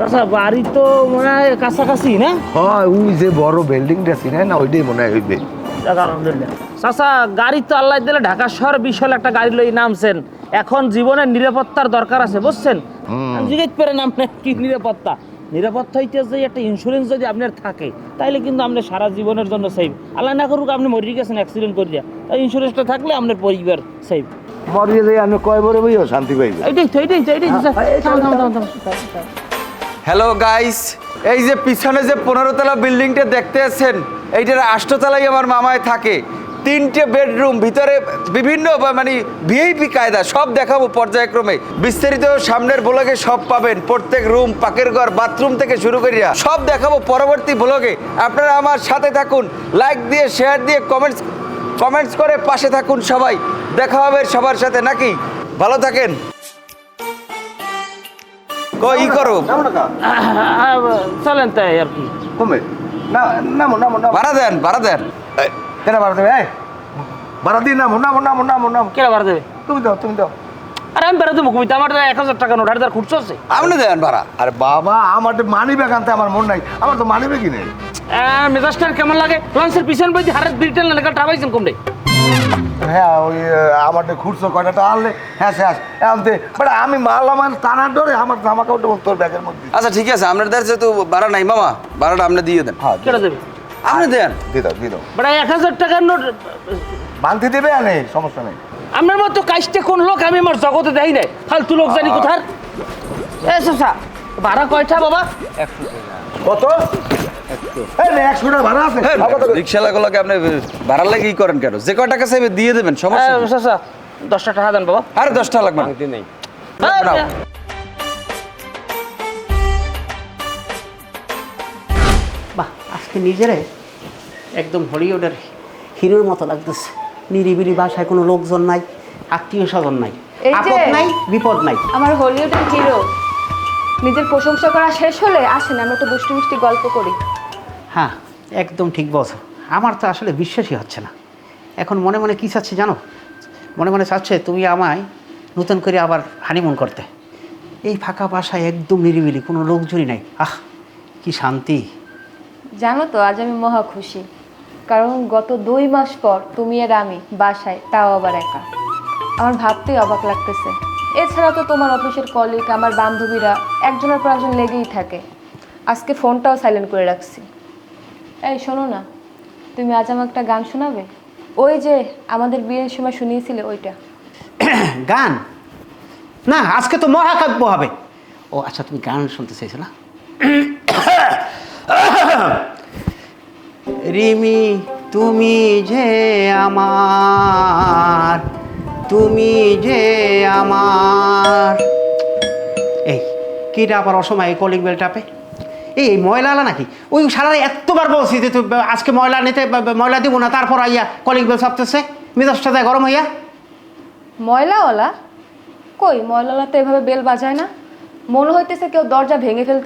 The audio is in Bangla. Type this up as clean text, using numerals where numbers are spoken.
চাচা বাড়ি তো মনে হয় কাছাকাছি না? হয় ওই যে বড় বিল্ডিংটা ছিল না ওইটাই মনে হয় হইবে। আলহামদুলিল্লাহ। চাচা গাড়ি তো আল্লাহ দিলে ঢাকা শহর বিশাল একটা গাড়ি লই নামছেন, এখন জীবনের নিরাপত্তার দরকার আছে বুঝছেন। জিজ্ঞেস করেন আপনার কি নিরাপত্তা? নিরাপত্তা হইতেছে একটা ইন্স্যুরেন্স যদি আপনার থাকে তাইলে কিন্তু আপনি সারা জীবনের জন্য সেভ। আল্লাহ না করুক আপনি মরে গেছেন অ্যাক্সিডেন্ট করিয়া, তাই ইন্স্যুরেন্সটা থাকলে আপনার পরিবার সেভ। মরিয়ে যাই আমি কয় বড় বইও শান্তি পাইবে। এইটাই হ্যালো গাইস, এই যে পিছনে যে 15 তলা বিল্ডিংটা দেখতে আছেন, এইটার 8 তলায় আমার মামায় থাকে। 3টে বেডরুম, ভিতরে বিভিন্ন মানে ভিআইপি কায়দা সব দেখাবো পর্যায়ক্রমে। বিস্তারিত সামনের ব্লগে সব পাবেন, প্রত্যেক রুম, পাকের ঘর, বাথরুম থেকে শুরু করিয়া সব দেখাবো পরবর্তী ব্লগে। আপনারা আমার সাথে থাকুন, লাইক দিয়ে, শেয়ার দিয়ে, কমেন্টস করে পাশে থাকুন সবাই। দেখা হবে সবার সাথে নাকি? ভালো থাকেন। ই করো চলেন তাই আর কি। কমে না নামো নামো নামো ভাড়া দেন কেন ভাড়া দেবে? ভাড়া দিয়ে নামো নামো নামো নামো নামো। কেন ভাড়া দেবে? তুমি দাও। আরে আমি বেরোতে মুখমিতে, আমার 1000 টাকা নোট, 1000 খুঁজছো আছে। আপনি দেন ভাড়া। আরে বাবা আমার তো মানি ব্যাগ আনতে আমার মন নাই, আমার তো মানি ব্যাগই নেই। মেজাজটা কেমন লাগে? লঞ্চের পিছন বইতে হারের ব্রিটেন লেখা টাবাইছেন কমরে। হ্যাঁ ওই আমার খুঁড়ছো কয়টা আনলে হ্যাঁ শেষ আনতে বাট আমি মাল আমার টানার ডরে আমার জামা কাপড় তোর ব্যাগের মধ্যে। আচ্ছা ঠিক আছে, আপনার দেন যেহেতু ভাড়া নাই মামা, ভাড়াটা আপনি দিয়ে দেন। হ্যাঁ কেটে দেবে? আপনি দেন। দিয়ে দাও বড় 1000 টাকার নোট বানতে দেবে আনে সমস্যা নেই। আপনার মতো কাজটা কোন লোক আমি আমার জগতে দেই নাই, ফালতু লোক জানি কোথার। এ চাচা ভাড়া কয়টা বাবা? 100 টাকা। কত? 100 টাকা ভাড়া আছে। রিক্সাওয়ালাগুলোকে আপনি ভাড়া লাগে ই করেন কেন? যে কয় টাকা চাইবে দিয়ে দেবেন, সমস্যা নেই। চাচা 10 টাকা দেন বাবা। আরে 10 টাকা লাগবে না। নেই। নাও। বাহ, আজকে নিজেরে একদম হলিউডের হিরোর মতো লাগতেছে। নিরিবিলি বাসায় কোনো লোকজন নাই, আত্মীয় স্বজন নাই, এই যে- আপদ নাই, বিপদ নাই। আমার হলিউডের হিরো নিজের প্রশংসা করা শেষ হলে আসেন আমরা একটু দুষ্টু মিষ্টি গল্প করি। হ্যাঁ, একদম ঠিক বলছো। আমার তো আসলে বিশ্বাসই হচ্ছে না। এখন মনে মনে কী চাচ্ছে জানো? মনে মনে চাচ্ছে তুমি আমায় নতুন করে আবার হানিমুন করতে। এই ফাঁকা বাসায় একদম নিরিবিলি, কোনো লোকজনই নাই। আহ, কি শান্তি। জানো তো আজ আমি মহা খুশি, কারণ গত 2 মাস পর তুমি আর আমি বাসায়, তাও আবার একা। আমার ভাবতেই অবাক লাগতেছে। এছাড়া তো তোমার অফিসের কলিগ, আমার বান্ধবীরা একজনের পর একজন লেগেই থাকে। আজকে ফোনটাও সাইলেন্ট করে রাখছি। এই শোনো না, তুমি আজ আমাকে একটা গান শোনাবে? ওই যে আমাদের বিয়ের সময় শুনিয়েছিলে ওইটা। গান? না, আজকে তো মহাকাব্য হবে। ও আচ্ছা, তুমি গান শুনতে চাইছো না? রিমি তুমি যে আমার, তুমি যে আমার। এই কিটা আবার অসময়ে কলিং বেল টাপে? এই ময়লা আলা নাকি? ওই সারা এতবার বলছি যে তুই আজকে ময়লা নিতে, ময়লা দিব না, তারপর আইয়া কলিং বেল চাপতেছে, মেজাজটা যায় গরম হইয়া। ময়লাওয়ালা? কই, ময়লাওয়ালা তো এভাবে বেল বাজায় না। মনে হইতেছে কেউ দরজা ভেঙে ফেলতে